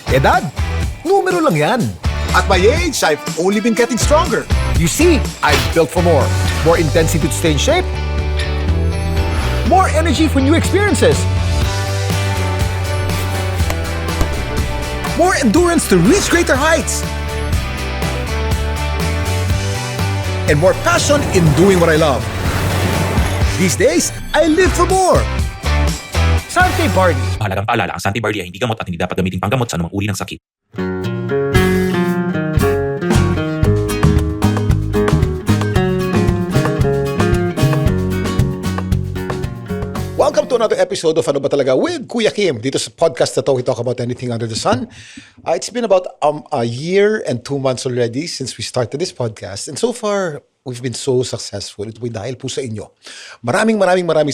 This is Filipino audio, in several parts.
Edad, numero lang yan. At my age, I've only been getting stronger. You see, I'm built for more. More intensity to stay in shape. More energy for new experiences. More endurance to reach greater heights. And more passion in doing what I love. These days, I live for more. Sante Barley. Mahalagang paalala, ang Santi Barley ay hindi gamot at hindi dapat gamitin panggamot sa anumang uri ng sakit. Welcome to another episode of Ano Ba Talaga with Kuya Kim. Dito sa podcast na to, we talk about anything under the sun. It's been about a year and 2 months already since we started this podcast. And so far, we've been so successful. Ito po dahil po sa inyo. Maraming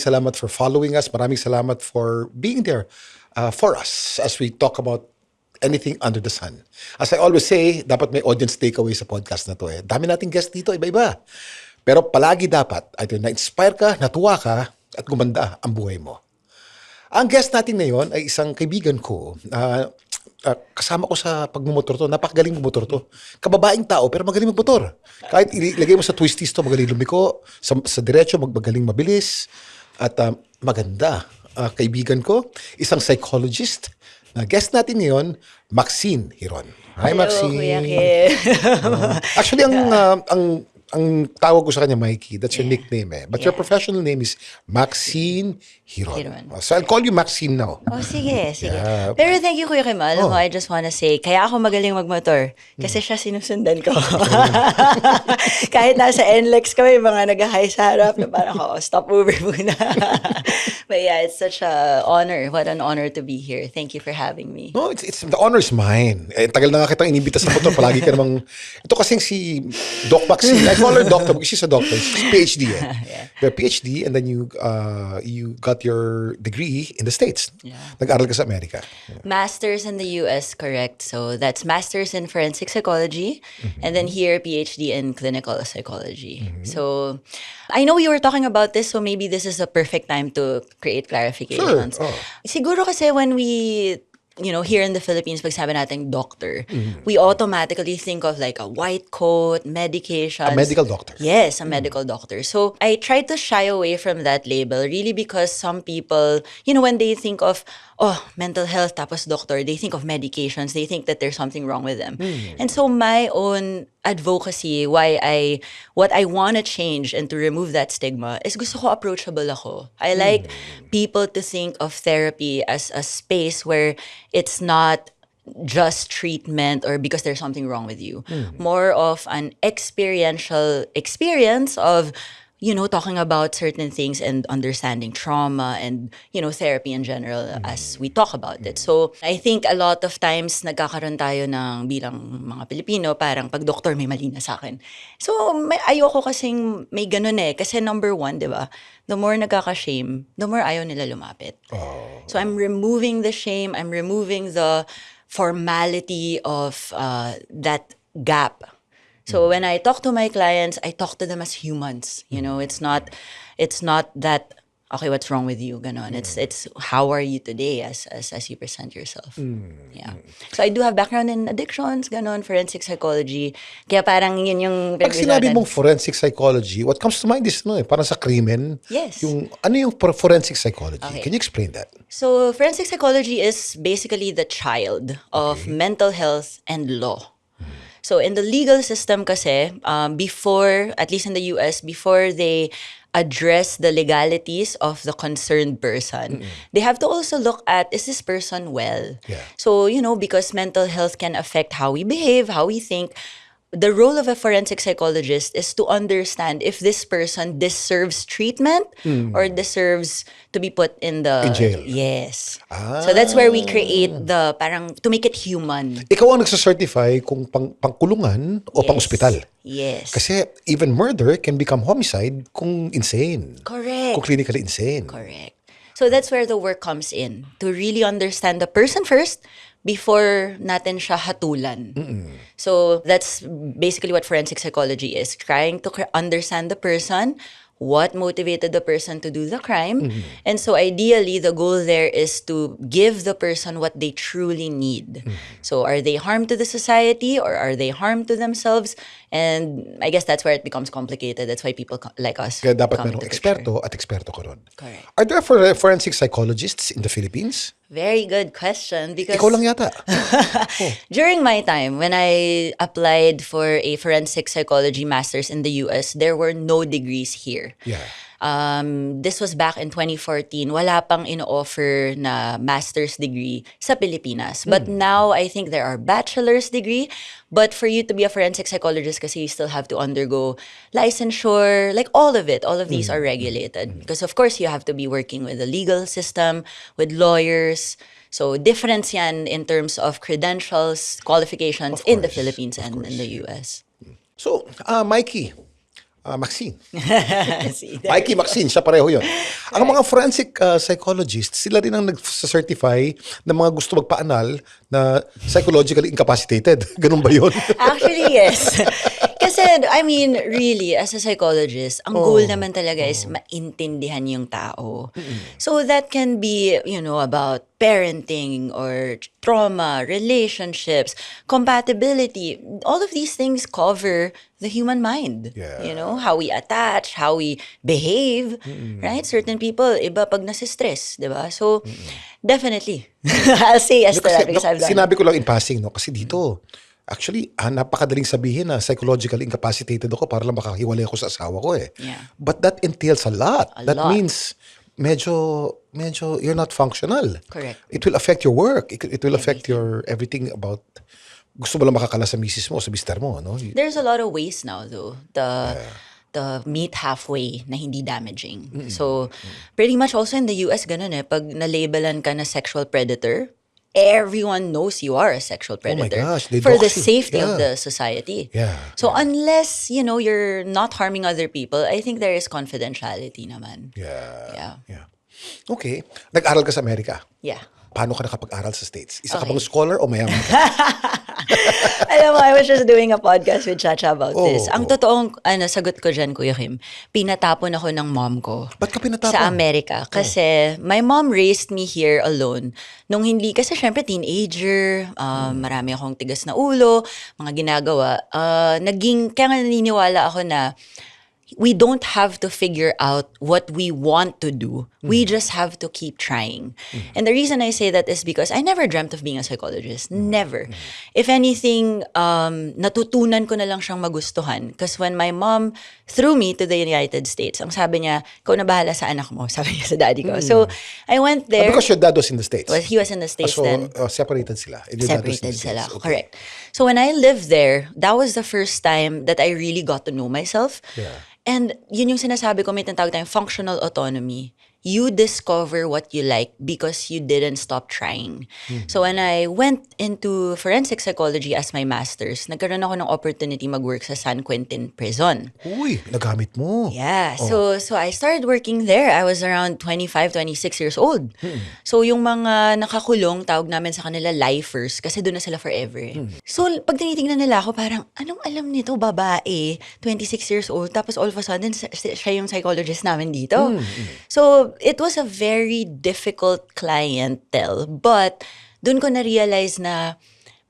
salamat for following us. Maraming salamat for being there for us as we talk about anything under the sun. As I always say, dapat may audience takeaway sa podcast na to. Dami nating guest dito, iba-iba. Pero palagi dapat, either na-inspire ka, natuwa ka, at gumanda ang buhay mo. Ang guest natin ngayon ay isang kaibigan ko. Kasama ko sa pagmumotor to. Napakagaling mumotor to. Kababaeng tao, pero magaling magmotor. Kahit ilagay mo sa twisties to, magaling lumiko. Sa diretso, magaling mabilis. At maganda. Kaibigan ko, isang psychologist. Guest natin ngayon, Maxine Hiron. Hi, Hello, Maxine. Kuya Kim. Actually, ang tawag ko sa kanya, Mikey, that's your nickname. But your professional name is Maxine Hiron. So I'll call you Maxine now. Oh, sige. Yeah. Pero thank you, Kuya Kim. Alam mo, I just wanna say, kaya ako magaling magmotor. Kasi siya sinusundan ko. Kahit nasa NLEX kami, mga nag-high sa harap, na parang ako, stop over muna. But yeah, it's such a honor. What an honor to be here. Thank you for having me. No, it's the honor is mine. Tagal na nga kitang inibita sa motor. Palagi ka namang... Ito kasing si Doc Maxine. I call her doctor because she's a doctor. She's PhD. Yeah. You're PhD and then you got your degree in the States. Yeah. Nag-aral ka sa Amerika. Masters in the US, correct. So that's Masters in Forensic Psychology. And then here, PhD in Clinical Psychology. So I know you were talking about this, so maybe this is a perfect time to create clarifications. Sure. Siguro kasi when we, here in the Philippines, pag sabi natin doctor, we automatically think of like a white coat, medications. A medical doctor. Yes, a medical doctor. So I try to shy away from that label really because some people, when they think of, mental health tapos doctor, they think of medications. They think that there's something wrong with them. And so my own advocacy, what I want to change and to remove that stigma is gusto ko approachable ako. I like people to think of therapy as a space where it's not just treatment or because there's something wrong with you. More of an experiential experience of talking about certain things and understanding trauma and, therapy in general as we talk about it. So, I think a lot of times nagkakaroon tayo ng bilang mga Pilipino, parang pag doktor may mali na sa akin. So, ayoko kasing may ganun kasi number one, di ba? The more nagkaka-shame, the more ayaw nila lumapit. So, I'm removing the shame, I'm removing the formality of that gap. So when I talk to my clients, I talk to them as humans. It's not that okay, what's wrong with you? Ganon. It's how are you today as you present yourself. Yeah. So I do have background in addictions, ganon, forensic psychology. Kaya parang yun yung Pag sinabi mong forensic psychology, what comes to mind is parang sa krimen. Yes. Ano yung forensic psychology? Okay. Can you explain that? So forensic psychology is basically the child of mental health and law. So in the legal system kasi, before, at least in the US, before they address the legalities of the concerned person, they have to also look at, is this person well? Yeah. So, because mental health can affect how we behave, how we think, the role of a forensic psychologist is to understand if this person deserves treatment or deserves to be put in jail. Yes. So that's where we create to make it human. Ikaw ang nagsacertify kung pangkulungan o pang-ospital. Yes. Kasi even murder can become homicide kung insane. Correct. Kung clinically insane. Correct. So that's where the work comes in, to really understand the person first before natin siya hatulan. So that's basically what forensic psychology is, trying to understand the person what motivated the person to do the crime. And so ideally, the goal there is to give the person what they truly need. So are they harm to the society or are they harm to themselves? And I guess that's where it becomes complicated. That's why people like us Kaya dapat come merong into the picture. eksperto at eksperto ka ron. Correct. Are there forensic psychologists in the Philippines? Very good question because Ikaw lang yata. during my time when I applied for a forensic psychology master's in the US, there were no degrees here. Yeah. This was back in 2014. Wala pang ino-offer na master's degree sa Pilipinas. But now, I think there are bachelor's degree. But for you to be a forensic psychologist, kasi you still have to undergo licensure, like all of it. All of these are regulated. Because of course, you have to be working with the legal system, with lawyers. So difference yan in terms of credentials, qualifications in the course, Philippines of and in course. the US. So, Mikey, Maxine. See, Mikey, Maxine, siya pareho yun. Ang mga forensic psychologists, sila rin ang nag-certify na mga gusto magpaanal na psychologically incapacitated. Ganun ba yun? Actually, yes. Kasi, I mean, really, as a psychologist, ang goal naman talaga is maintindihan yung tao. So that can be, about parenting or trauma, relationships, compatibility. All of these things cover the human mind. Yeah. How we attach, how we behave, right? Certain people, iba pag nasistress, di ba? So, definitely. I'll say yes to that because I've done it. Sinabi ko lang in passing, no? Kasi dito, actually, napakadaling sabihin na psychologically incapacitated ako para lang makahiwalay ako sa asawa ko eh. Yeah. But that entails a lot. A That lot. means medyo you're not functional. Correct. It will affect your work. It will affect your everything about gusto mo lang makakala sa misis mo, sa mister mo, no? There's a lot of ways now, though. The meet halfway na hindi damaging. So, pretty much also in the US, ganun eh. Pag na-labelan ka na sexual predator, everyone knows you are a sexual predator gosh, they for the dox you. safety of Yeah. the society. Yeah. So, unless, you're not harming other people, I think there is confidentiality naman. Yeah. Yeah. Okay. Nag-aral ka sa Amerika. Yeah. Paano ka nakapag-aral sa States? Isa ka Okay. bang scholar o mayaman ka? Alam mo, I was just doing a podcast with Chacha about Oh, this. Ang totoong sagot ko dyan, Kuya Kim, pinatapon ako ng mom ko. Ba't ka pinatapon? Sa Amerika. Kasi my mom raised me here alone. Nung hindi, kasi syempre teenager, marami akong tigas na ulo, mga ginagawa. Kaya nga naniniwala ako na we don't have to figure out what we want to do. We just have to keep trying. And the reason I say that is because I never dreamt of being a psychologist. Never. If anything, natutunan ko na lang siyang magustuhan. Because when my mom threw me to the United States, ang sabi niya, ikaw na bahala sa anak mo, sabi niya sa daddy ko. So, I went there. Because your dad was in the States. Well, he was in the States So, then. separated sila. And your dad was in Separated the sila. States. Okay. Correct. So when I lived there, that was the first time that I really got to know myself. Yeah. And yun yung sinasabi ko, may tinatawag tayong functional autonomy. You discover what you like because you didn't stop trying. So when I went into forensic psychology as my master's, nagkaroon ako ng opportunity mag-work sa San Quentin Prison. Uy, nagamit mo. Yeah. So I started working there. I was around 25, 26 years old. So yung mga nakakulong, tawag namin sa kanila lifers kasi doon na sila forever. So pag tinitingnan nila ako, parang, anong alam nito, babae, 26 years old, tapos all of a sudden, siya yung psychologist namin dito. So it was a very difficult clientele. But doon ko na-realize na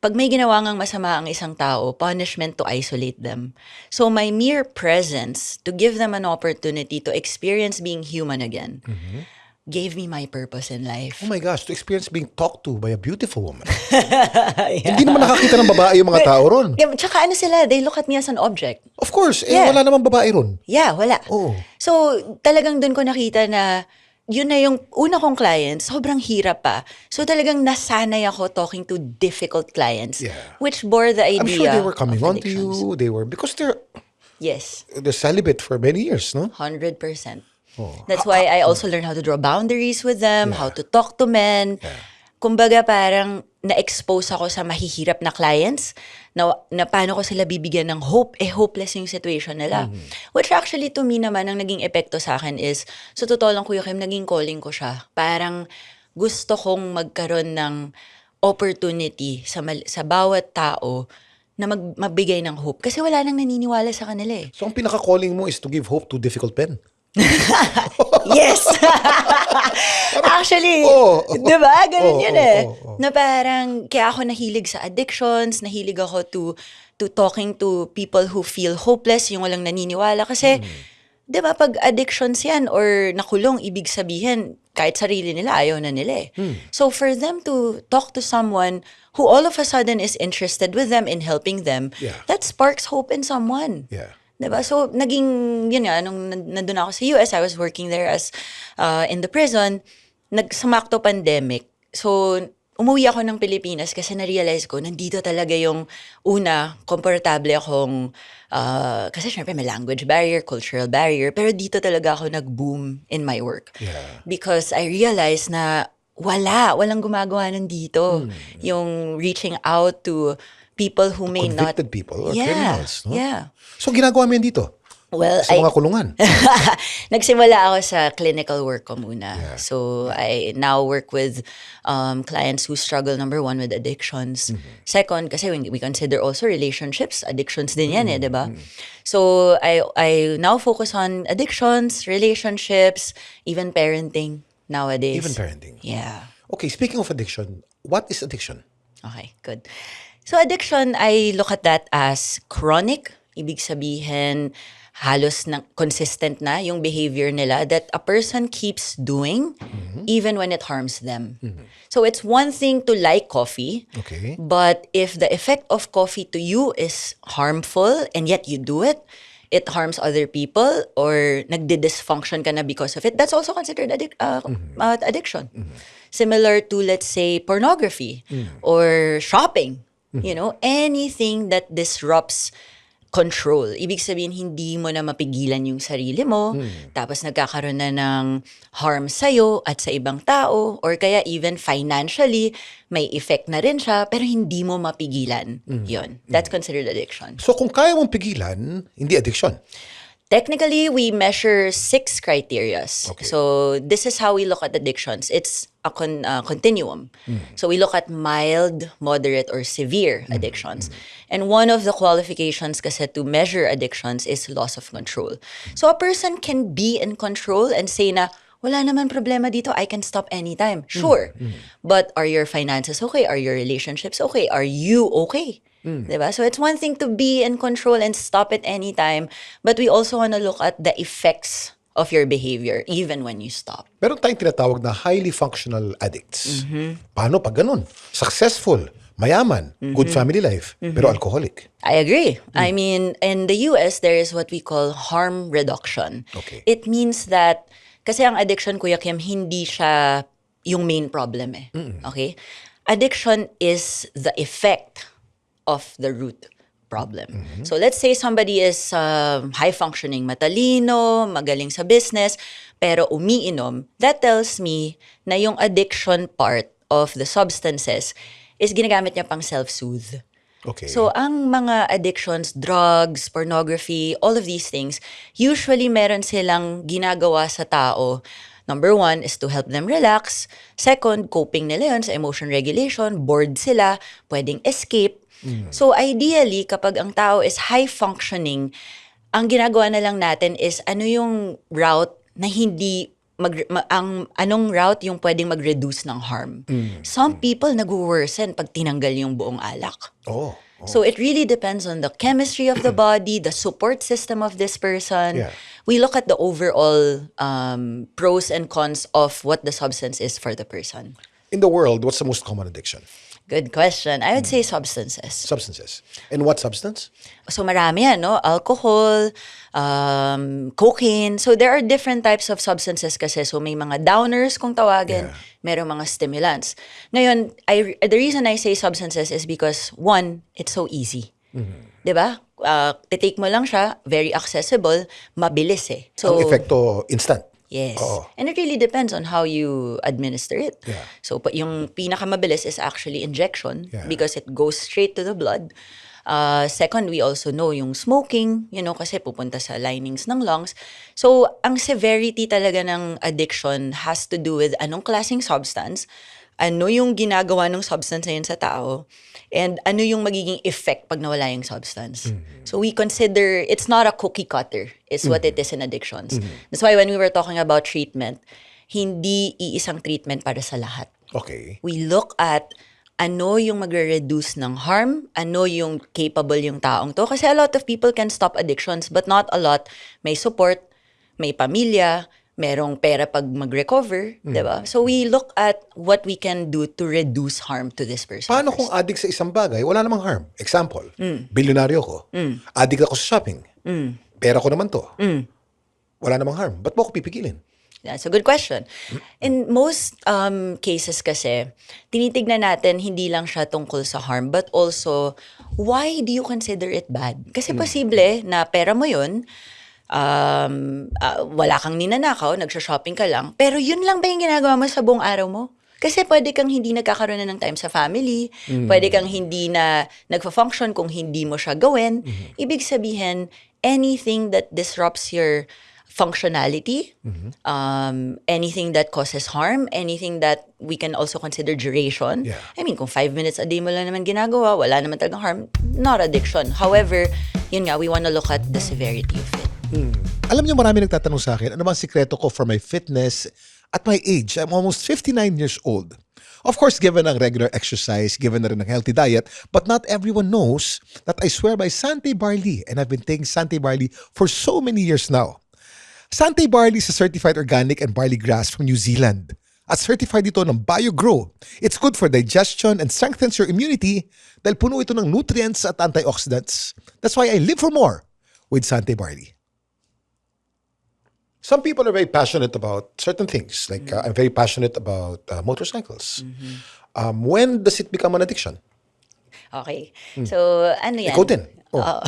pag may ginawa ngang masama ang isang tao, punishment to isolate them. So my mere presence to give them an opportunity to experience being human again gave me my purpose in life. Oh my gosh, to experience being talked to by a beautiful woman. Hindi naman nakakita ng babae yung mga tao ron. Yeah, tsaka sila, they look at me as an object. Of course, Yeah. wala namang babae ron. Yeah, wala. Oo. So, talagang doon ko nakita na yun na yung una kong client, sobrang hirap pa. So talagang nasanay ako talking to difficult clients, Yeah. which bore the idea I'm sure they were coming of on to addictions. you. They were, because they're Yes, celibate for many years, no? 100%. Oh. That's why I also learned how to draw boundaries with them, how to talk to men. Kumbaga parang na-expose ako sa mahihirap na clients na paano ko sila bibigyan ng hope, hopeless yung situation nila. Which actually to me naman, ang naging epekto sa akin is, so totoo lang Kuya Kim, naging calling ko siya. Parang gusto kong magkaroon ng opportunity sa bawat tao na magbigay ng hope. Kasi wala nang naniniwala sa kanila eh. So ang pinaka-calling mo is to give hope to difficult men. Yes! Actually, di ba? Ganun yun eh. Na parang, kaya ako nahilig sa addictions, nahilig ako to talking to people who feel hopeless, yung walang naniniwala. Kasi, di ba, pag addictions yan or nakulong, ibig sabihin, kahit sarili nila, ayaw na nila eh. So for them to talk to someone who all of a sudden is interested with them in helping them, that sparks hope in someone. Yeah. Diba? So, naging, yun nga, nung nandun ako sa US, I was working there as in the prison, nagsamakto pandemic. So, umuwi ako ng Pilipinas kasi na-realize ko, nandito talaga yung una, komportable akong, kasi syempre may language barrier, cultural barrier, pero dito talaga ako nag-boom in my work. Yeah. Because I realized na walang gumagawa nandito. Yung reaching out to people who may not... Convicted people or criminals, no? Yeah. So, ginagawa mo yan dito? Well, Sa mga kulungan? nagsimula ako sa clinical work ko muna. Yeah. So, I now work with clients who struggle, number one, with addictions. Second, kasi we consider also relationships. Addictions din yan di ba? So, I now focus on addictions, relationships, even parenting nowadays. Even parenting? Yeah. Okay, speaking of addiction, what is addiction? Okay, good. So addiction, I look at that as chronic. Ibig sabihin, halos consistent na yung behavior nila that a person keeps doing even when it harms them. So it's one thing to like coffee, Okay. but if the effect of coffee to you is harmful and yet you do it, it harms other people or nagdi-dysfunction ka na because of it, that's also considered addiction. Similar to, let's say, pornography or shopping. You know, anything that disrupts control. Ibig sabihin, hindi mo na mapigilan yung sarili mo, tapos nagkakaroon na ng harm sa'yo at sa ibang tao, or kaya even financially, may effect na rin siya, pero hindi mo mapigilan. Yun. That's considered addiction. So, kung kaya mong pigilan, hindi addiction. Technically, we measure 6 criterias. Okay. So this is how we look at addictions. It's a continuum. So we look at mild, moderate, or severe addictions. And one of the qualifications kasi to measure addictions is loss of control. So a person can be in control and say na, wala naman problema dito, I can stop anytime. Sure. But are your finances okay? Are your relationships okay? Are you okay? Diba? So it's one thing to be in control and stop it anytime, but we also want to look at the effects of your behavior even when you stop. Meron tayong tinatawag na highly functional addicts. Paano pag ganun? Successful, mayaman, good family life, pero alcoholic. I agree. I mean, in the US, there is what we call harm reduction. Okay. It means that, kasi ang addiction, Kuya Kim, hindi siya yung main problem eh. Okay? Addiction is the effect of the root problem. So let's say somebody is high-functioning, matalino, magaling sa business, pero umiinom. That tells me na yung addiction part of the substances is ginagamit niya pang self-soothe. Okay. So, ang mga addictions, drugs, pornography, all of these things, usually meron silang ginagawa sa tao. Number one is to help them relax. Second, coping nila yun sa emotion regulation. Bored sila, pwedeng escape. So, ideally, kapag ang tao is high-functioning, ang ginagawa na lang natin is ano yung route na hindi anong route yung pwedeng mag-reduce ng harm. Some people nag-worsen pag tinanggal yung buong alak. Oh. So it really depends on the chemistry of the body, the support system of this person. Yeah. We look at the overall pros and cons of what the substance is for the person. In the world, what's the most common addiction? Good question. I would say substances. Substances. And what substance? So marami yan, no? Alcohol, cocaine. So there are different types of substances kasi. So may mga downers kung tawagin, merong mga stimulants. Ngayon, the reason I say substances is because one, it's so easy. Diba? Titake mo lang siya, very accessible, mabilis eh. So, Ang epekto instant. yes. Oo. And it really depends on how you administer it. Yeah. So, yung pinakamabilis is actually injection Yeah. because it goes straight to the blood. Second, we also know yung smoking, kasi pupunta sa linings ng lungs. So, ang severity talaga ng addiction has to do with anong klaseng substance, ano yung ginagawa ng substance na yun sa tao, and ano yung magiging effect pag nawala yung substance. So we consider, it's not a cookie cutter, is what it is in addictions. That's why when we were talking about treatment, hindi iisang treatment para sa lahat. Okay. We look at ano yung magre-reduce ng harm, ano yung capable yung taong to. Kasi a lot of people can stop addictions, but not a lot may support, may pamilya, merong pera pag mag-recover, diba? So we look at what we can do to reduce harm to this person. Paano first. kung addict sa isang bagay, wala namang harm? Example, bilyonaryo ko. Addict ako sa shopping. Pera ko naman to. Wala namang harm. Ba't mo ako pipigilin? That's a good question. In most cases kasi, tinitignan natin hindi lang siya tungkol sa harm, but also, why do you consider it bad? Kasi posible na pera mo yun, wala kang ninanakaw, nagsha-shopping ka lang, pero yun lang ba yung ginagawa mo sa buong araw mo? Kasi pwede kang hindi nagkakaroon na ng time sa family, pwede kang hindi na nagfa-function kung hindi mo siya gawin. Ibig sabihin, anything that disrupts your functionality, anything that causes harm, anything that we can also consider duration. Yeah. I mean, kung 5 minutes a day mo lang naman ginagawa, wala naman talagang harm, not addiction. However, yun nga, we want to look at the severity of it. Alam niyo, marami nagtatanong sa akin, ano bang sikreto ko for my fitness at my age? I'm almost 59 years old. Of course, given ang regular exercise, given na rin ang healthy diet, but not everyone knows that I swear by Sante Barley, and I've been taking Sante Barley for so many years now. Sante Barley is a certified organic and barley grass from New Zealand. At certified ito ng BioGrow. It's good for digestion and strengthens your immunity dahil puno ito ng nutrients at antioxidants. That's why I live for more with Sante Barley. Some people are very passionate about certain things. Like I'm very passionate about motorcycles. When does it become an addiction? Okay. So, ano yan? Ikaw din. Oh.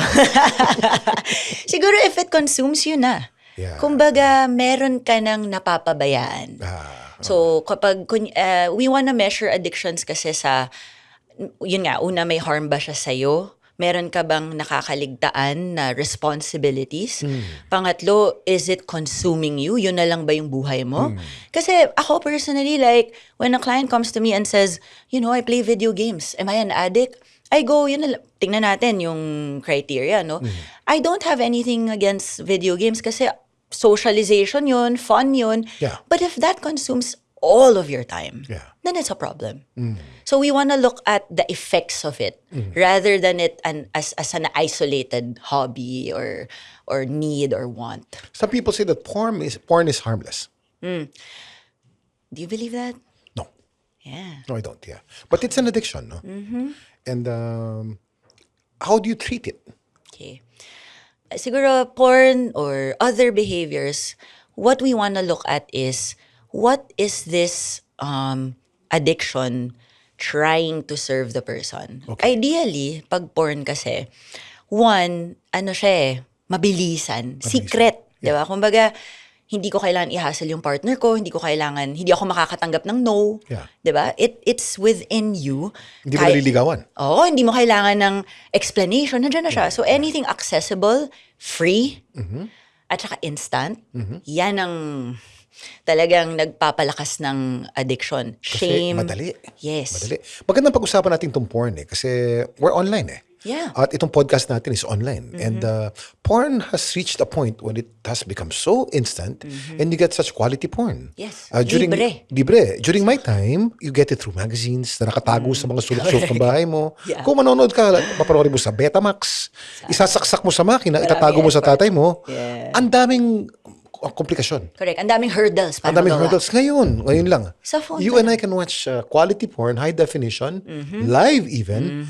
Siguro if it consumes you na. Yeah. Kumbaga, meron ka nang napapabayaan. So, kapag, we wanna measure addictions kasi sa, yun nga, una, may harm ba siya sa'yo? Meron ka bang nakakaligtaan na responsibilities? Pangatlo, is it consuming you? Yun na lang ba yung buhay mo? Kasi ako personally, like, when a client comes to me and says, you know, I play video games. Am I an addict? I go, yun na, tingnan natin yung criteria, no? I don't have anything against video games kasi socialization yun, fun yun. Yeah. But if that consumes all of your time, Yeah. then it's a problem. So we want to look at the effects of it rather than it as an isolated hobby or need or want. Some people say that porn is harmless. Do you believe that? No. Yeah. No, I don't. Yeah. But it's an addiction, no? And how do you treat it? Okay. Siguro porn or other behaviors, what we want to look at is what is this addiction trying to serve the person. Okay. Ideally, pag porn kasi, one, ano siya eh, mabilisan. Secret. Di ba? Kumbaga, hindi ko kailangan i-hassle yung partner ko, hindi ako makakatanggap ng no. Yeah. Di ba? It's within you. Hindi mo naliligawan. Oo, hindi mo kailangan ng explanation. Nandiyan na siya. So anything accessible, free, at saka instant, yan ang talagang nagpapalakas ng addiction. Kasi Shame. madali. Yes. Madali. Magandang pag-usapan natin itong porn eh. Kasi we're online eh. Yeah. At itong podcast natin is online. And porn has reached a point when it has become so instant and you get such quality porn. Yes. Libre. During my time, you get it through magazines na nakatago sa mga sulok-sulok ng bahay mo. Yeah. Kung manonood ka, papanoorin mo sa Betamax, isasaksak mo sa makina, itatago mo sa tatay mo. Yeah. Ang daming komplikasyon. Correct. Ang daming hurdles para Ang daming magawa. hurdles. Ngayon lang. Sa phone You and I can watch quality porn, high definition, live even,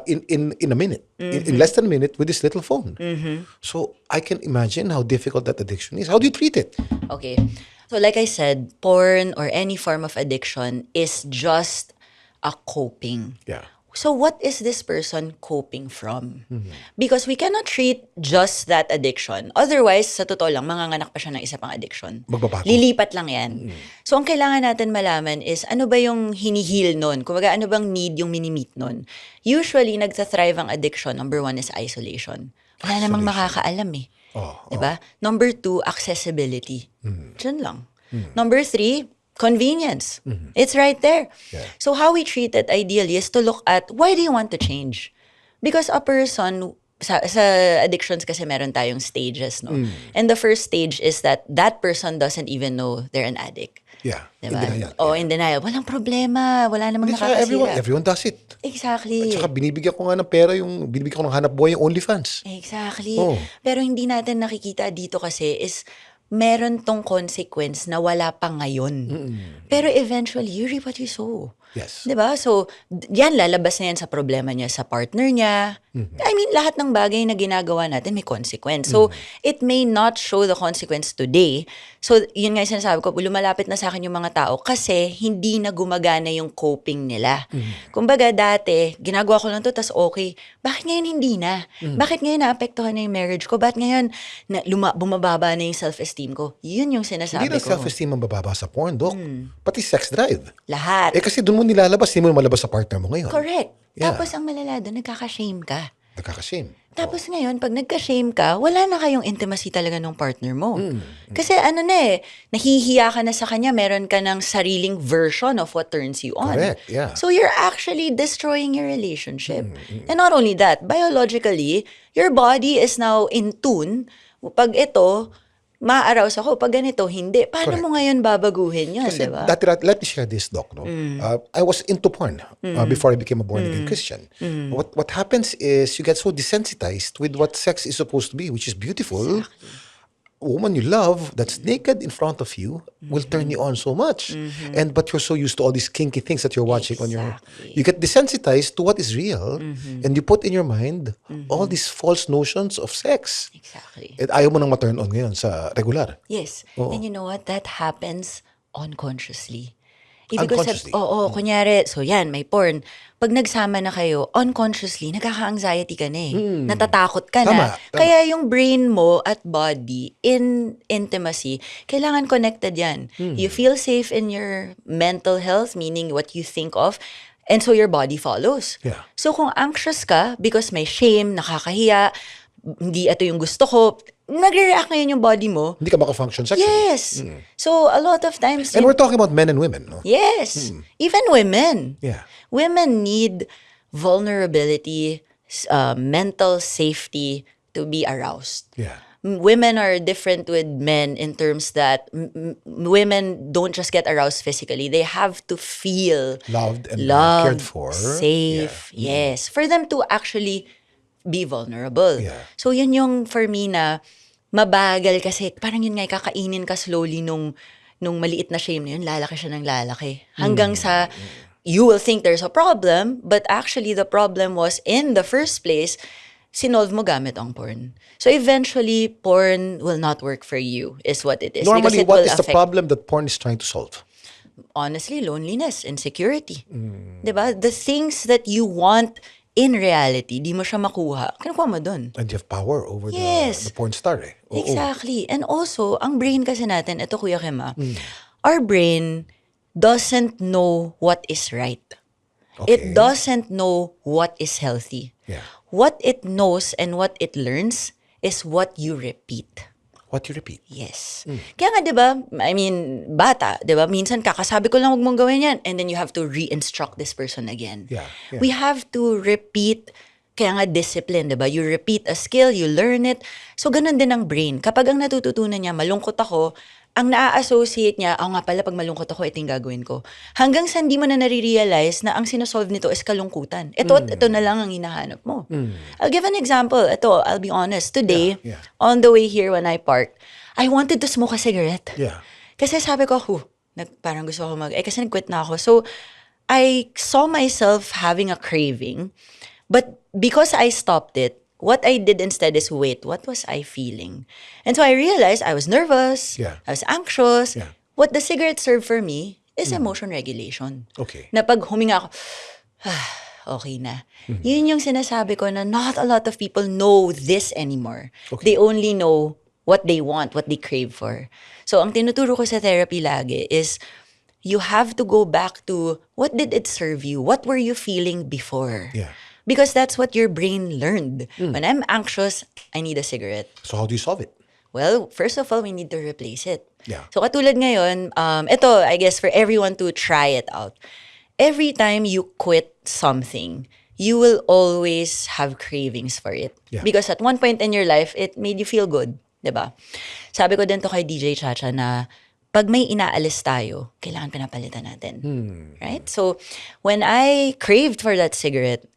in a minute, in less than a minute with this little phone. So I can imagine how difficult that addiction is. How do you treat it? Okay. So like I said, porn or any form of addiction is just a coping. Yeah. So what is this person coping from? Because we cannot treat just that addiction. Otherwise, sa totoo lang, manganganak pa siya ng isa pang addiction. Magbabago. Lilipat lang yan. So ang kailangan natin malaman is ano ba yung hinihil nun? Kumbaga, ano bang need yung minimit nun? Usually, nagtathrive ang addiction. Number one is isolation. Wala namang makakaalam eh. Diba? Number two, accessibility. Diyan lang. Number three, Convenience. It's right there. Yeah. So how we treat it ideally is to look at why do you want to change? Because a person, sa addictions kasi meron tayong stages, no? And the first stage is that person doesn't even know they're an addict. Yeah. Diba? In denial. Oh, in denial. Walang problema. Wala namang Hindi, tsaka nakakasira. everyone does it. Exactly. At saka binibigyan ko nga ng pera binibigyan ko ng hanap buhay yung OnlyFans. Exactly. Oh. Pero hindi natin nakikita dito kasi is meron tong consequence na wala pa ngayon. Pero eventually, you reap what you sow. Yes. 'Di ba? So, yan, lalabas na yan sa problema niya sa partner niya. I mean, lahat ng bagay na ginagawa natin may consequence. So, it may not show the consequence today. So, yun nga yung sinasabi ko, lumalapit na sa akin yung mga tao kasi hindi na gumagana yung coping nila. Kumbaga, dati, ginagawa ko lang to, tas okay. Bakit ngayon hindi na? Bakit ngayon naapektuhan na yung marriage ko? Bakit ngayon bumababa na yung self-esteem ko? Yun yung sinasabi Hindi na ko. self-esteem ang bababa sa porn, Doc. Pati sex drive. Lahat. Kasi doon mo nilalabas, hindi mo malabas sa partner mo ngayon. Correct. Yeah. Tapos ang malala doon, nagkaka-shame ka. Nakaka-shame. Tapos ngayon, pag nagka-shame ka, wala na kayong intimacy talaga ng partner mo. Kasi nahihiya ka na sa kanya, meron ka ng sariling version of what turns you on. Correct, yeah. So you're actually destroying your relationship. And not only that, biologically, your body is now in tune. Pag ito, ma-arouse ako. Pag ganito, hindi. Paano Correct. mo ngayon babaguhin yun, Kasi di ba? dati, let me share this, Doc. No? I was into porn before I became a born-again Christian. What happens is you get so desensitized with what sex is supposed to be, which is beautiful. A woman you love that's naked in front of you will turn you on so much. But you're so used to all these kinky things that you're watching on your... You get desensitized to what is real and you put in your mind all these false notions of sex. Exactly. At ayaw mo nang ma-turn on ngayon sa regular. Yes. Oo. And you know what? That happens unconsciously. Unconsciously? Kunyari, so yan, may porn. Pag nagsama na kayo, unconsciously, nagkaka-anxiety ka na eh. Natatakot ka na. Tama. Kaya yung brain mo at body in intimacy, kailangan connected yan. You feel safe in your mental health, meaning what you think of, and so your body follows. Yeah. So kung anxious ka because may shame, nakakahiya, hindi ito yung gusto ko, nagre-react ngayon yung body mo. Hindi ka maka-function sexually. Yes. So a lot of times, And we're talking about men and women, no? yes, even women. Yeah. Women need vulnerability, mental safety to be aroused. Yeah. Women are different with men in terms that women don't just get aroused physically. They have to feel Loved and cared loved, for. safe. Yeah. Yes. For them to actually be vulnerable. Yeah. So yun yung for me na mabagal kasi parang yun nga kakainin ka slowly nung maliit na shame na yun, lalaki siya ng lalaki. Hanggang sa you will think there's a problem, but actually the problem was in the first place, sinolve mo gamit ang porn. So eventually, porn will not work for you, is what it is. Normally, Because it what will is the affect, problem that porn is trying to solve? honestly, loneliness, insecurity. Diba? The things that you want in reality, di mo siya makuha, kinukuha mo dun. And you have power over Yes. the porn star, eh? Oo. Exactly. And also, ang brain kasi natin, ito Kuya Kim, our brain doesn't know what is right. Okay. It doesn't know what is healthy. Yeah. What it knows and what it learns is what you repeat. What you repeat. Yes. Kaya nga, di ba, I mean, bata, di ba, minsan kakasabi ko lang huwag mong gawin yan and then you have to re-instruct this person again. Yeah, yeah. We have to repeat, kaya nga discipline, di ba? You repeat a skill, you learn it. So, ganun din ang brain. Kapag ang natututunan niya, malungkot ako, ang naa-associate niya, nga pala, pag malungkot ako, ito yung gagawin ko. Hanggang sa hindi mo na nare-realize na ang sinosolve nito is kalungkutan. Ito na lang ang hinahanap mo. I'll give an example. Ito, I'll be honest. Today, Yeah. on the way here when I parked, I wanted to smoke a cigarette. Yeah. Kasi sabi ko, parang gusto ko kasi nag-quit na ako. So, I saw myself having a craving. But because I stopped it, what I did instead is wait, what was I feeling? And so I realized I was nervous, Yeah. I was anxious. Yeah. What the cigarette served for me is emotion regulation. Okay. Na pag huminga ako, okay na. Yun yung sinasabi ko na not a lot of people know this anymore. Okay. They only know what they want, what they crave for. So ang tinuturo ko sa therapy lagi is you have to go back to what did it serve you? What were you feeling before? Yeah. Because that's what your brain learned. When I'm anxious, I need a cigarette. So how do you solve it? Well, first of all, we need to replace it. Yeah. So katulad ngayon, ito, I guess for everyone to try it out. Every time you quit something, you will always have cravings for it. Yeah. Because at one point in your life, it made you feel good. 'Di ba? Sabi ko din to kay DJ Chacha na pag may inaalis tayo, kailangan pinapalitan natin. Right? So, when I craved for that cigarette,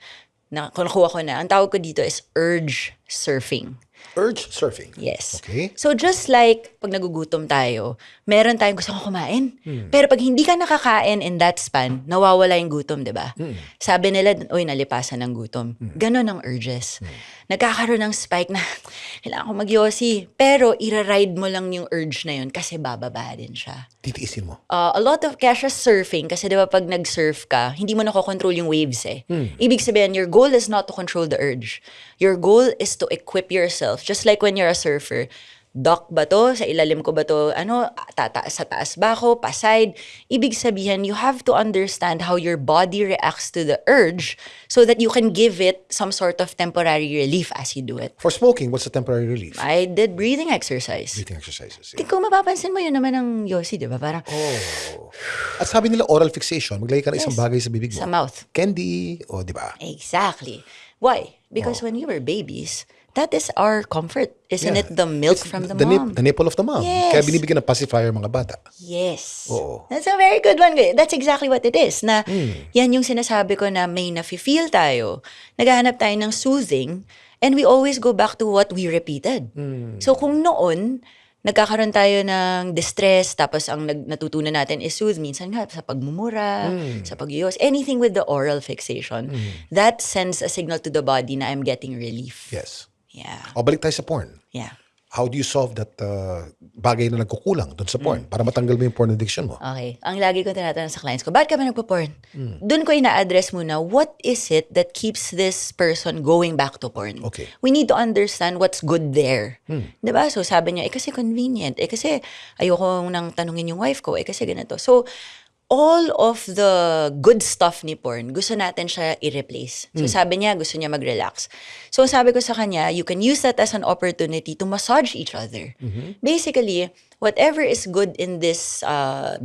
nakuha ko na, ang tawag ko dito is urge surfing. Urge surfing. Yes. Okay. So just like pag nagugutom tayo, meron tayong gusto kumain. Pero pag hindi ka nakakain in that span, nawawala yung gutom, di ba? Sabi nila, uy, nalipasan ng gutom. Ganon ang urges. Nagkakaroon ng spike na, kailangan ko magyosi. Pero ira-ride mo lang yung urge na yun kasi bababa din siya. Titiisin mo. A lot of kaya siya surfing kasi di ba pag nag-surf ka, hindi mo nakokontrol yung waves eh. Ibig sabihin, your goal is not to control the urge. Your goal is to equip yourself. Just like when you're a surfer, dock ba to? Sa ilalim ko ba to? Sa taas ba ako? Pa-side? Ibig sabihin, you have to understand how your body reacts to the urge so that you can give it some sort of temporary relief as you do it. For smoking, what's the temporary relief? I did breathing exercise. Breathing exercises. Yeah. Kung mapapansin mo, yun naman ang Yossi, di ba? Parang At sabi nila oral fixation, maglagay ka ng isang bagay sa bibig mo. sa mouth. Candy, o di ba? Exactly. Why? Because when we were babies, that is our comfort. Isn't Yeah. it the milk from the mom? The nipple of the mom. Yes. Kaya binibigyan ng pacifier mga bata. Yes. Oo. That's a very good one. That's exactly what it is. Na yan yung sinasabi ko na may nafe-feel tayo. Naghahanap tayo ng soothing and we always go back to what we repeated. So kung noon, nagkakaroon tayo ng distress tapos ang natutunan natin is soothe. Minsan nga sa pagmumura, sa pagyuyos, anything with the oral fixation, that sends a signal to the body na I'm getting relief. Yes. Yeah. O balik tayo sa porn. Yeah. How do you solve that bagay na nagkukulang doon sa porn para matanggal mo yung porn addiction mo? Okay. Ang lagi ko tinatanong sa clients ko, bakit ka ba nagpo-porn? Doon ko ina-address muna, what is it that keeps this person going back to porn? Okay. We need to understand what's good there. Diba? So sabi niya, kasi convenient. Kasi ayoko nang tanungin yung wife ko. Kasi ganito. So, all of the good stuff ni porn, gusto natin siya i-replace. So sabi niya, gusto niya mag-relax. So sabi ko sa kanya, you can use that as an opportunity to massage each other. Basically, whatever is good in this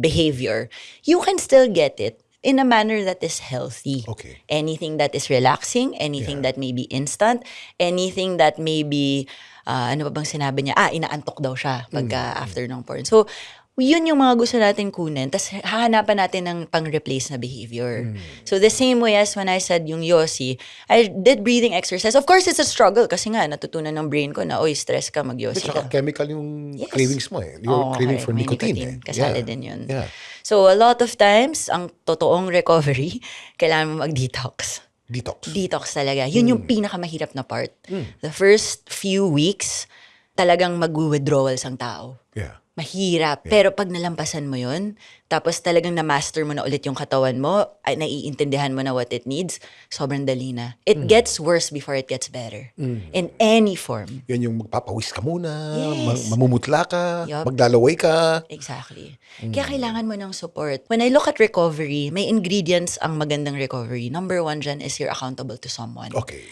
behavior, you can still get it in a manner that is healthy. Okay. Anything that is relaxing, anything that may be instant, anything that may be, ano ba bang sinabi niya? Inaantok daw siya pagka after ng porn. So, yun yung mga gusto natin kunin, tapos hahanapan natin ng pang-replace na behavior. So the same way as when I said yung Yossi, I did breathing exercise. Of course, it's a struggle kasi nga natutunan ng brain ko na, oy, stress ka, mag-Yossi Tsaka ka. chemical yung Yes. cravings mo eh. You're craving for may nicotine. Kasali din yun. Yeah. So a lot of times, ang totoong recovery, kailangan mo mag-detox. Detox. Detox talaga. Yun yung pinakamahirap na part. The first few weeks, talagang mag-withdrawals ang tao. Yeah. Mahirap. Pero pag nalampasan mo yun, tapos talagang na-master mo na ulit yung katawan mo, ay naiintindihan mo na what it needs, sobrang dali na. It gets worse before it gets better. In any form. Yan yung magpapawis ka muna, Yes. mamumutla ka, Yup. maglalaway ka. Exactly. Kaya kailangan mo ng support. When I look at recovery, may ingredients ang magandang recovery. Number one dyan is you're accountable to someone. Okay.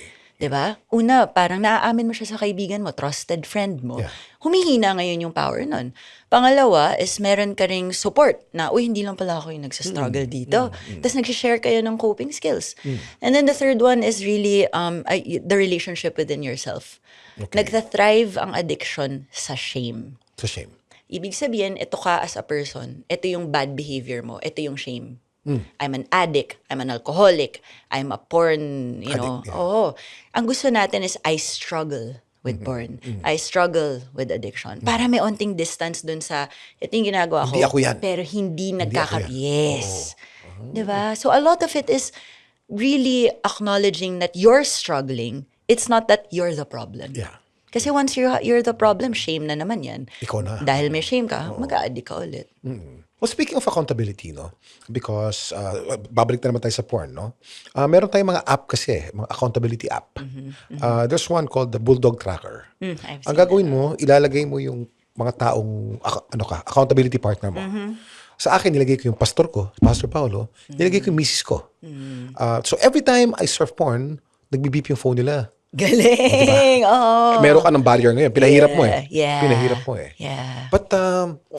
Diba? Una, parang naaamin mo siya sa kaibigan mo, trusted friend mo. Yeah. Humihina ngayon yung power nun. Pangalawa is meron ka ring support na, uy, hindi lang pala ako yung nagsastruggle dito. Tapos nagsishare kayo ng coping skills. And then the third one is really the relationship within yourself. Okay. Nagta-thrive ang addiction sa shame. Sa shame. Ibig sabihin, ito ka as a person, ito yung bad behavior mo, ito yung shame. I'm an addict, I'm an alcoholic, I'm a porn, you know. Addict, yeah. Oo. Ang gusto natin is I struggle with porn. I struggle with addiction. Para may onting distance dun sa, ito yung ginagawa ko. Hindi ako yan. Pero hindi ako nagkaka- yan. Yes. Diba? So a lot of it is really acknowledging that you're struggling. It's not that you're the problem. Yeah. Kasi once you're the problem, shame na naman yan. Ikaw na. Dahil may shame ka, mag-a-addict ka ulit. Well, speaking of accountability, no? Because, babalik na naman tayo sa porn, no? Meron tayong mga app kasi, mga accountability app. There's one called the Bulldog Tracker. I've Ang seen gagawin mo, ilalagay mo yung mga taong, accountability partner mo. Sa akin, nilagay ko yung pastor ko, Pastor Paolo, nilagay ko yung misis ko. So every time I surf porn, nagbibip yung phone nila. Galing! Oh. Meron ka ng barrier ngayon. Pinahirap mo eh. Yeah. Pinahirap mo eh. Yeah. But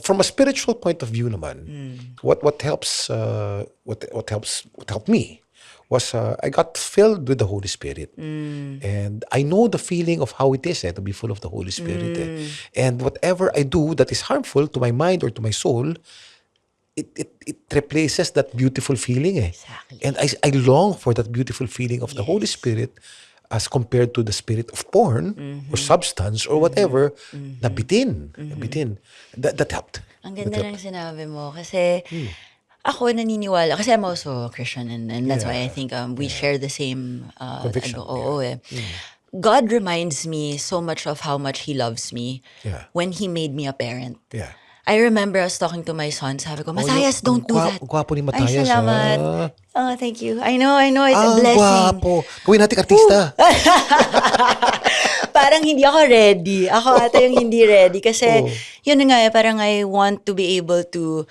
from a spiritual point of view naman, what helps what helped me was I got filled with the Holy Spirit. And I know the feeling of how it is to be full of the Holy Spirit. And whatever I do that is harmful to my mind or to my soul, it replaces that beautiful feeling. Exactly. And I long for that beautiful feeling of the Holy Spirit as compared to the spirit of porn or substance or whatever na bitin. That helped. Ang ganda ng sinabi mo kasi ako naniniwala kasi I'm also Christian and that's why I think we share the same Conviction, God reminds me so much of how much He loves me when He made me a parent. Yeah. I remember I was talking to my son, sabi ko, Matthias, don't do that. Gwapo ni Ay, Matthias. salamat. Oh, thank you. I know, it's a Ang blessing. gwapo. Gawin natin artista. Parang hindi ako ready. Ako ata yung hindi ready. Kasi, yun nga parang I want to be able to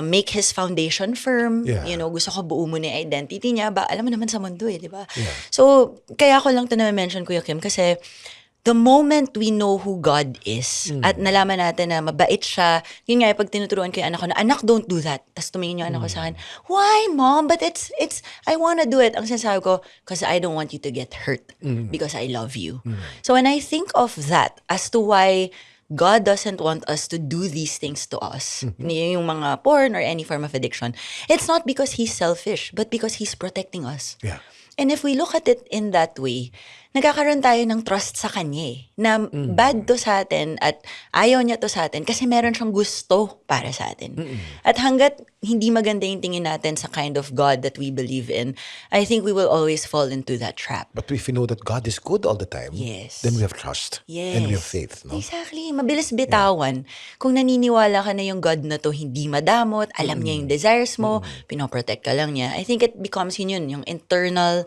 make his foundation firm. Yeah. You know, gusto ko buo mo na yung identity niya. Alam mo naman sa mundo di ba? Yeah. So, kaya ko lang ito na-mention, Kuya Kim, kasi the moment we know who God is at nalaman natin na mabait siya, yun nga, pag tinuturuan ko yung anak ko na, anak, don't do that. Tapos tumingin yung anak ko sa akin, why, Mom? But it's I want to do it. Ang sinasabi ko, because I don't want you to get hurt because I love you. So when I think of that as to why God doesn't want us to do these things to us, yung mga porn or any form of addiction, it's not because He's selfish, but because He's protecting us. Yeah. And if we look at it in that way, nagkakaroon tayo ng trust sa Kanya na bad to sa atin at ayaw niya to sa atin kasi meron siyang gusto para sa atin. At hanggat hindi maganda yung tingin natin sa kind of God that we believe in, I think we will always fall into that trap. But if we know that God is good all the time, Yes. then we have trust. Yes. And we have faith. No? Exactly. Mabilis bitawan. Kung naniniwala ka na yung God na to hindi madamot, alam niya yung desires mo, pinoprotect ka lang niya, I think it becomes yun, yung internal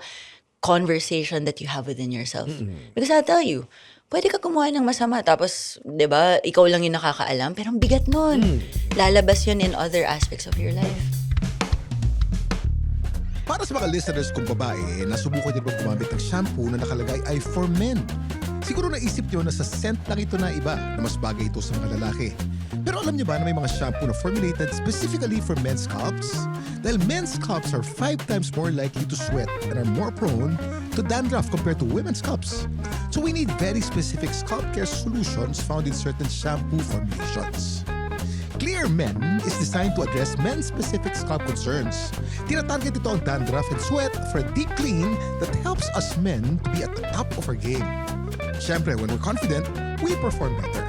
conversation that you have within yourself. Because I'll tell you, pwede ka gumawa ng masama, tapos, di ba, ikaw lang yung nakakaalam, pero ang bigat nun. Lalabas yun in other aspects of your life. Para sa mga listeners kong babae, nasubukan niyo ba gumamit ng shampoo na nakalagay ay for men? Siguro naisip niyo na sa scent lang ito na iba na mas bagay ito sa mga lalaki. Pero alam niyo ba na may mga shampoo na formulated specifically for men's scalps? Dahil men's scalps are 5 times more likely to sweat and are more prone to dandruff compared to women's scalps. So we need very specific scalp care solutions found in certain shampoo formulations. Clear Men is designed to address men's-specific scalp concerns. Tinatarget ito ang dandruff and sweat for a deep clean that helps us men to be at the top of our game. Siyempre, when we're confident, we perform better.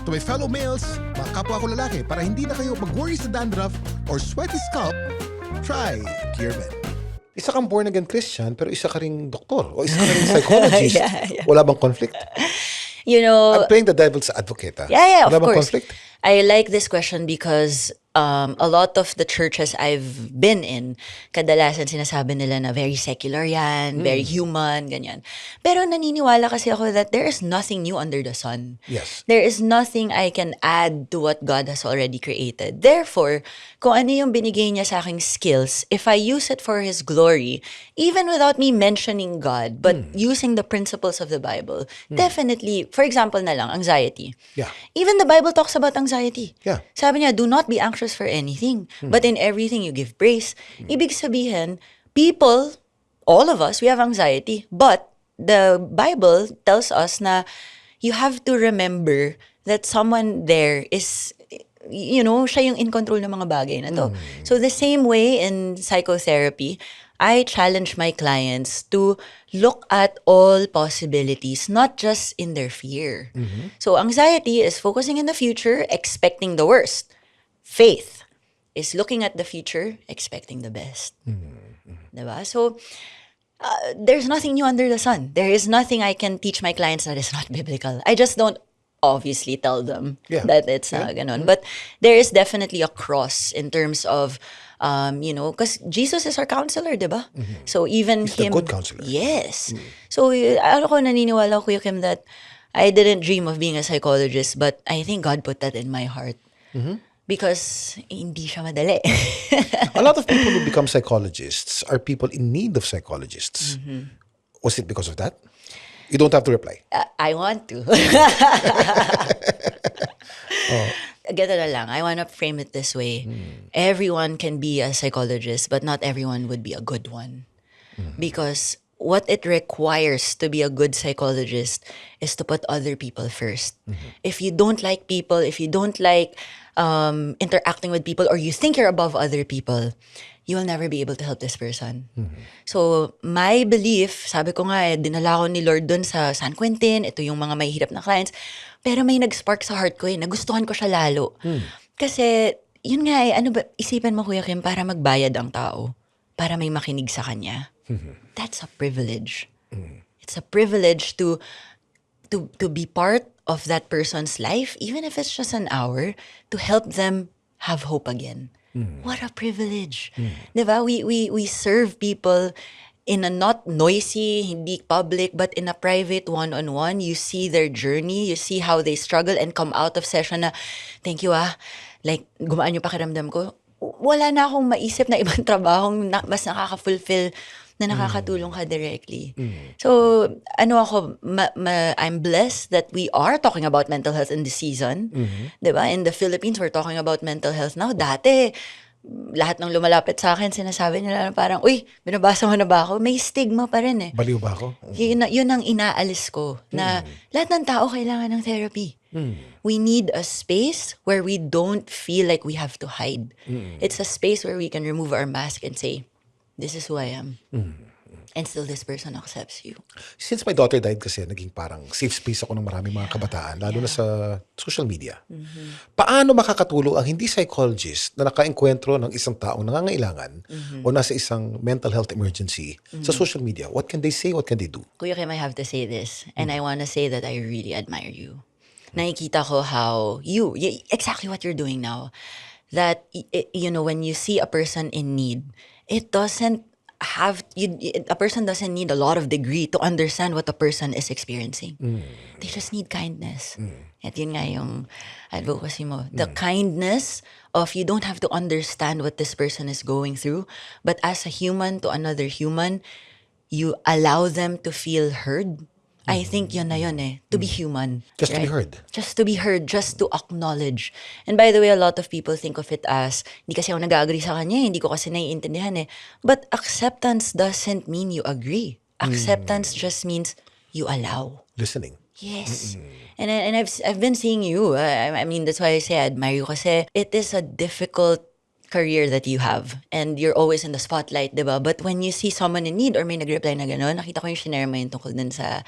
To my fellow males, mga kapwa ko lalaki, para hindi na kayo mag-worry sa dandruff or sweaty scalp, try Clear Men. Isa kang born-again Christian, pero isa ka ring doktor o isa ka ring psychologist. Yeah. Wala bang conflict? You know, I'm playing the devil's advocate. Yeah, Wala of bang course. conflict? I like this question because a lot of the churches I've been in, kadalasan sinasabi nila na very secular yan, very human, ganyan. Pero naniniwala kasi ako that there is nothing new under the sun. Yes. There is nothing I can add to what God has already created. Therefore, kung ano yung binigay niya sa aking skills, if I use it for His glory, even without me mentioning God, but using the principles of the Bible, definitely, for example na lang, anxiety. Yeah. Even the Bible talks about anxiety. Yeah. Sabi niya, do not be anxious for anything, but in everything you give praise. Ibig sabihin, people, all of us, we have anxiety, but the Bible tells us na you have to remember that someone there is, you know, siya yung in control ng mga bagay na to. So the same way in psychotherapy, I challenge my clients to look at all possibilities, not just in their fear. So anxiety is focusing in the future, expecting the worst. Faith is looking at the future, expecting the best. Diba? So there's nothing new under the sun. There is nothing I can teach my clients that is not biblical. I just don't obviously tell them that it's ganon. But there is definitely a cross in terms of you know, because Jesus is our counselor, diba? So even He's the him, good counselor. Yes. So ako naniniwala, Kuya Kim, that I didn't dream of being a psychologist, but I think God put that in my heart. Because hindi siya madali. A lot of people who become psychologists are people in need of psychologists. Was it because of that? You don't have to reply. I want to. Ganito na lang. I want to frame it this way. Everyone can be a psychologist, but not everyone would be a good one. Because what it requires to be a good psychologist is to put other people first. If you don't like people, if you don't like interacting with people, or you think you're above other people, you will never be able to help this person. So, my belief, sabi ko nga dinala ko ni Lord dun sa San Quentin, ito yung mga mahihirap na clients, pero may nag-spark sa heart ko nagustuhan ko siya lalo. Kasi, yun nga ano ba, isipan mo Kuya Kim, para magbayad ang tao, para may makinig sa kanya. That's a privilege. It's a privilege to be part of that person's life, even if it's just an hour, to help them have hope again. What a privilege. Diba? We serve people in a not noisy, hindi public, but in a private one-on-one. You see their journey, you see how they struggle and come out of session na, thank you like, gumaan yung pakiramdam ko. Wala na akong maisip na ibang trabahong mas nakaka-fulfill na nakakatulong ka directly. So, I'm blessed that we are talking about mental health in this season. Diba? In the Philippines, we're talking about mental health now. Dati, lahat ng lumalapit sa akin, sinasabi nila na parang, uy, binabasa mo na ba ako? May stigma pa rin Baliw ba ako? Yun ang inaalis ko, na lahat ng tao kailangan ng therapy. We need a space where we don't feel like we have to hide. It's a space where we can remove our mask and say, this is who I am. And still this person accepts you. Since my daughter died kasi, naging parang safe space ako ng maraming mga kabataan, lalo na sa social media. Paano makakatulong ang hindi psychologist na nakaengkwentro ng isang taong nangangailangan o nasa isang mental health emergency sa social media? What can they say? What can they do? Kuya Kim, I have to say this. And I want to say that I really admire you. Nakikita ko how you exactly what you're doing now. That, when you see a person in need, it doesn't a person doesn't need a lot of degree to understand what a person is experiencing. They just need kindness. At yun nga yung advocacy mo. The kindness of you don't have to understand what this person is going through, but as a human to another human, you allow them to feel heard. I think yun na yun to be human. Just to be heard. Just to be heard, just to acknowledge. And by the way, a lot of people think of it as, hindi kasi ako nag-agree sa kanya, hindi ko kasi naiintindihan But acceptance doesn't mean you agree. Acceptance just means you allow. Listening. Yes. And I've been seeing you. I mean, that's why I say I admire you kasi it is a difficult career that you have and you're always in the spotlight, diba? But when you see someone in need or may nag-reply na gano'n, nakita ko yung shinare mo yung tungkol dun sa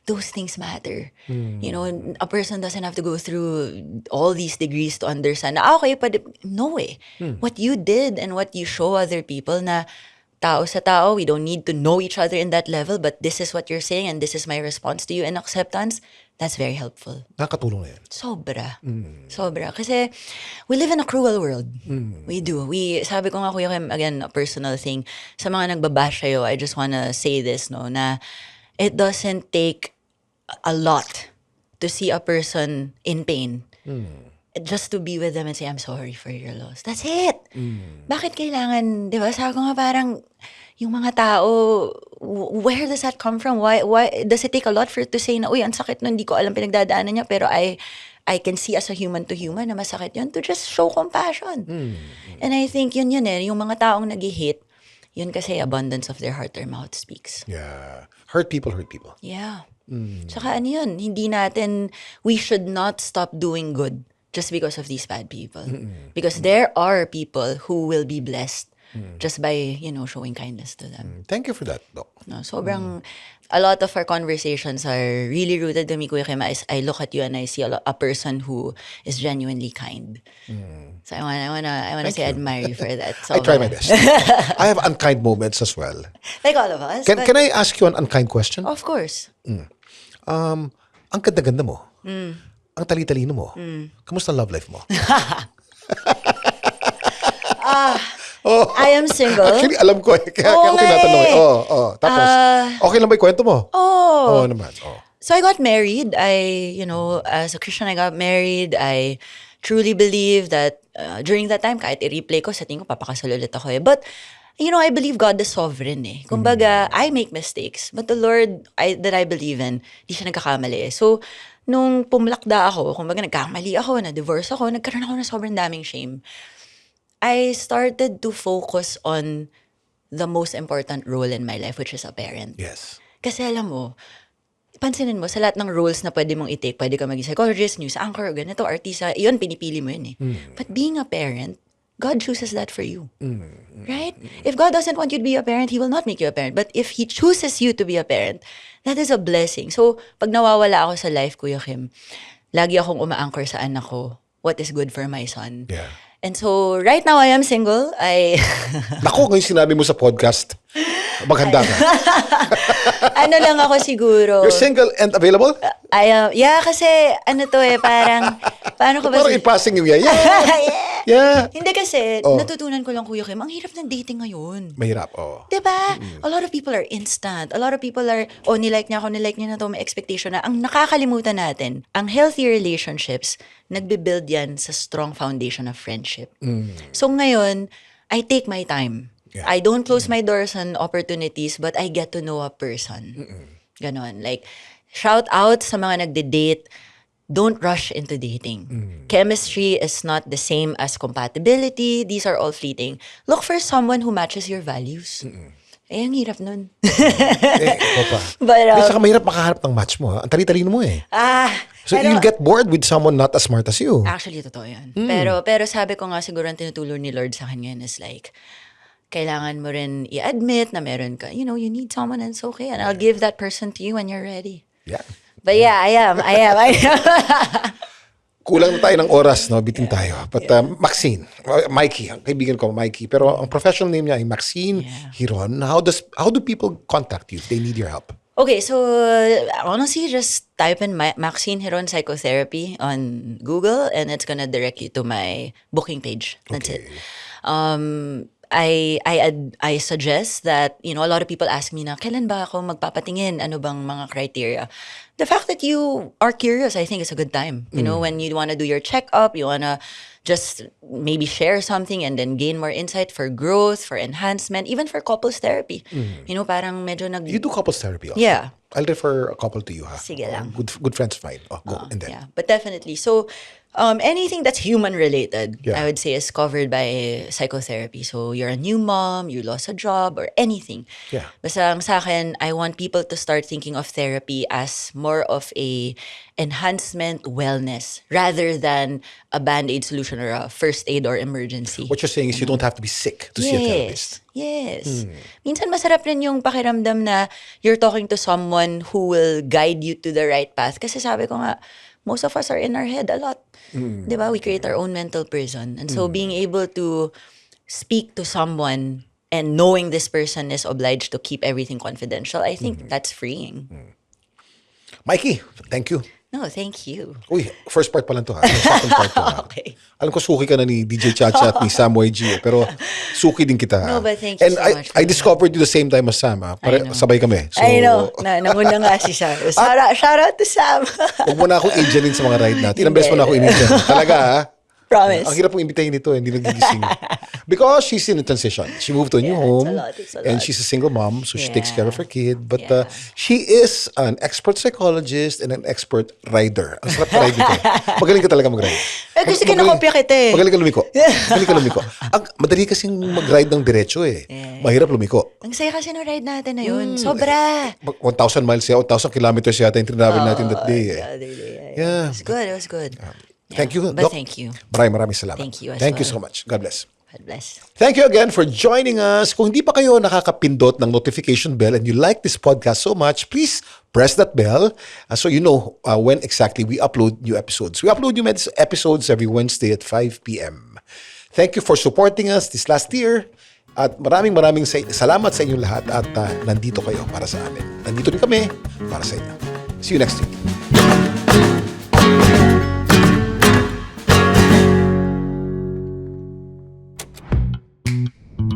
those things matter. A person doesn't have to go through all these degrees to understand na, okay, but no way. What you did and what you show other people na tao sa tao, we don't need to know each other in that level, but this is what you're saying and this is my response to you in acceptance, that's very helpful. Nakakatulong na yan. Sobra. Sobra. Kasi we live in a cruel world. We do. Sabi ko nga Kuya Kim, again, a personal thing. Sa mga nagbabash sa'yo, I just wanna say this, na it doesn't take a lot to see a person in pain. Just to be with them and say, I'm sorry for your loss. That's it. Bakit kailangan, di ba? Sabi ko nga parang, yung mga tao, where does that come from? Why does it take a lot for to say na, uy, ang sakit nun, hindi ko alam pinagdadaanan niya, pero I can see as a human to human na masakit yun, to just show compassion. And I think yun yung mga taong nag-hit, yun kasi abundance of their heart, their mouth speaks. Yeah. Hurt people. Yeah. Tsaka yun, we should not stop doing good just because of these bad people. Because there are people who will be blessed just by, showing kindness to them. Thank you for that, Doc. No, sobrang, a lot of our conversations are really rooted to me, Kuya Kim. I look at you and I see a person who is genuinely kind. So I wanna say I admire you for that. I try my best. I have unkind moments as well. Like all of us. Can I ask you an unkind question? Of course. Ang ganda-ganda mo. Ang tali-talino mo. Kamusta ang love life mo? I am single. Actually, alam ko kaya ako tinatanong. Tapos, okay lang ba yung kwento mo? Oo naman. So I got married. As a Christian, I got married. I truly believe that during that time, kahit i-replay ko, sa tingin ko, papakasal ulit ako But I believe God is sovereign eh. Kumbaga, I make mistakes, but the Lord that I believe in, di siya nagkakamali. So, nung pumlakda ako, kumbaga nagkamali ako, na-divorce ako, nagkaroon ako ng sobrang daming shame. I started to focus on the most important role in my life, which is a parent. Yes. Kasi alam mo, pansinin mo, sa lahat ng roles na pwede mong i-take, pwede ka maging psychologist, news anchor, ganito, artista, yun, pinipili mo yun eh. But being a parent, God chooses that for you. Right? If God doesn't want you to be a parent, He will not make you a parent. But if He chooses you to be a parent, that is a blessing. So, pag nawawala ako sa life, Kuya Kim, lagi akong uma-anchor sa anak ko, what is good for my son. Yeah. And so, right now, I am single. Naku, ngayon sinabi mo sa podcast, maghanda ka. Ano lang ako siguro. You're single and available? Yeah, kasi ano to eh, paano ko ba? Parang ipasing yung yaya. Yeah. Yeah. Hindi kasi, Oh. natutunan ko lang, Kuya Kim, ang hirap ng dating ngayon. Mahirap, oh. Diba? A lot of people are instant. A lot of people are, nilike niya ako, nilike niya na to, may expectation na. Ang nakakalimutan natin, ang healthy relationships, nagbe-build yan sa strong foundation of friendship. So ngayon, I take my time. Yeah. I don't close my doors on opportunities, but I get to know a person. Ganon. Like, shout out sa mga nagde-date, don't rush into dating. Chemistry is not the same as compatibility. These are all fleeting. Look for someone who matches your values. Ang hirap nun. Ikaw pa. But, Hindi, saka mahirap makaharap ng match mo. Ang tali-talino mo eh. So pero- you'll get bored with someone not as smart as you. Actually, totoo yan. Pero sabi ko nga, siguro ang tinutulong ni Lord sa akin ngayon is like, kailangan mo rin i-admit na meron ka, you need someone and it's okay. And I'll give that person to you when you're ready. Yeah. But yeah, I am. Kulang na tayo ng oras, no? Bitin tayo. But Maxine, Mikey, ang kaibigan ko, Mikey. Pero ang professional name niya ay Maxine Hiron. How do people contact you if they need your help? Okay, so honestly, just type in Maxine Hiron Psychotherapy on Google and it's gonna direct you to my booking page. That's it. I suggest that, a lot of people ask me na, kailan ba ako magpapatingin? Ano bang mga criteria? The fact that you are curious, I think is a good time. When you want to do your checkup, you want to just maybe share something and then gain more insight for growth, for enhancement, even for couples therapy. Parang medyo You do couples therapy also? Yeah. I'll refer a couple to you, ha? Sige lang. Good friends of mine. Oh, go. And then? Yeah, but definitely. So, anything that's human related, Yeah. I would say is covered by psychotherapy. So, you're a new mom, you lost a job, or anything. Yeah. Basta ang sa akin, I want people to start thinking of therapy as more of a enhancement wellness rather than a band-aid solution or a first aid or emergency. What you're saying is you don't have to be sick to see a therapist. Yes. Minsan masarap rin yung pakiramdam na you're talking to someone who will guide you to the right path. Kasi sabi ko nga, most of us are in our head a lot. Diba? We create our own mental prison. And so being able to speak to someone and knowing this person is obliged to keep everything confidential, I think that's freeing. Mikey, thank you. No, thank you. Uy, first part pa lang to, ha? Yung second part to, ha? Okay. Alam ko suki ka na ni DJ Chacha at ni Samoy G, pero suki din kita, ha? No, but thank you And so much for I discovered you the same time as Sam, ha? I know. Sabay kami. So, I know. Nanguna nga si Sam. Shout out to Sam. Huwag mo na akong agentin sa mga ride natin. Ilang beses mo na ako Hindi. in-agent. Talaga, ha? Promise. Ang hirap pong imbitahin nito, hindi nagigising. Because she's in a transition. She moved to a new home. it's a And lot. she's a single mom, so she takes care of her kid. But Yeah. she is an expert psychologist and an expert rider. Ang sarap na ride nito. Magaling ka talaga mag-ride. Kasi kinakopya kita eh. Magaling ka lumiko. Magaling ka lumiko. Madali kasing mag-ride ng diretso eh. Mahirap lumiko. Ang saya kasi no ride natin na yun. Sobra. 1,000 miles siya, 1,000 kilometers yata yung travel natin that day eh. The other day. Yeah. It was good. Thank you, But Doc. thank you. Maraming salamat. Thank you as Thank you well. so much. God bless. God bless. Thank you again for joining us. Kung hindi pa kayo nakakapindot ng notification bell and you like this podcast so much, please press that bell so you know when exactly we upload new episodes. We upload new episodes every Wednesday at 5 p.m. Thank you for supporting us this last year. At maraming salamat sa inyong lahat at nandito kayo para sa amin. Nandito rin kami para sa inyo. See you next week.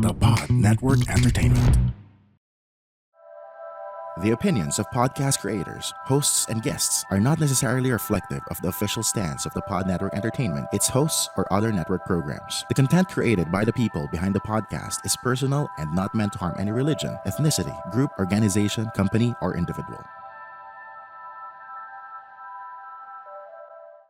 The Pod Network Entertainment. The opinions of podcast creators, hosts, and guests are not necessarily reflective of the official stance of the Pod Network Entertainment, its hosts, or other network programs. The content created by the people behind the podcast is personal and not meant to harm any religion, ethnicity, group, organization, company, or individual.